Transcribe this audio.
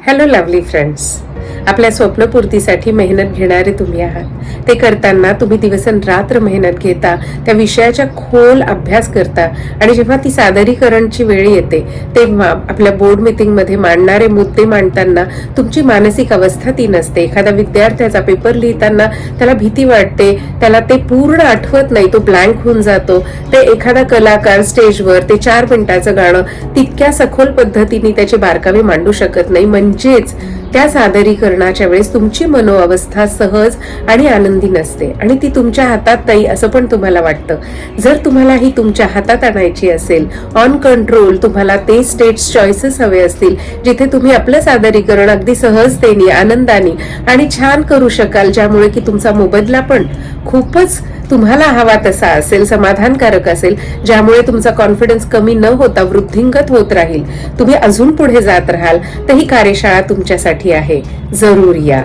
Hello lovely friends, आपल्या स्वप्नपूर्तीसाठी मेहनत घेणारे तुम्ही आहात. ते करताना तुम्ही दिवसरात्र मेहनत घेता, त्या विषयाच्या खोल अभ्यास करता आणि जेव्हा ती सादरीकरणची वेळ येते तेव्हा आपल्या बोर्ड मीटिंग मध्ये मांडणारे मुद्दे मांडताना तुमची मानसिक अवस्था ती नसते. एखादा विद्यार्थ्याचा पेपर लिहिताना त्याला भीती वाटते, त्याला ते पूर्ण आठवत नाही, तो ब्लँक होऊन जातो. ते एखादा कलाकार स्टेजवर ते 4 मिनिटाचं गाणं तितक्या सखोल पद्धतीने त्याचे बारकावे मांडू शकत नाही. म्हणजेच त्या सादरीकरणाच्या वेळेस तुमची मनोअवस्था सहज आणि आनंदी नसते आणि ती तुमच्या हातात नाही असं पण तुम्हाला वाटतं. जर तुम्हाला ही तुमच्या हातात आणायची असेल, ऑन कंट्रोल, तुम्हाला ते स्टेट्स चॉईसेस हवे असतील जिथे तुम्ही आपलं सादरीकरण अगदी सहजतेने, आनंदाने आणि छान करू शकाल, ज्यामुळे की तुमचा मोबदला पण खूपच तुम्हाला हवा तसा असेल, समाधानकारक असेल, ज्यामुळे तुमचा कॉन्फिडन्स कमी न होता वृद्धिंगत होत राहील, तुम्ही अजून पुढे जात राहाल, तर ही कार्यशाळा तुमच्यासाठी आहे. जरूर या.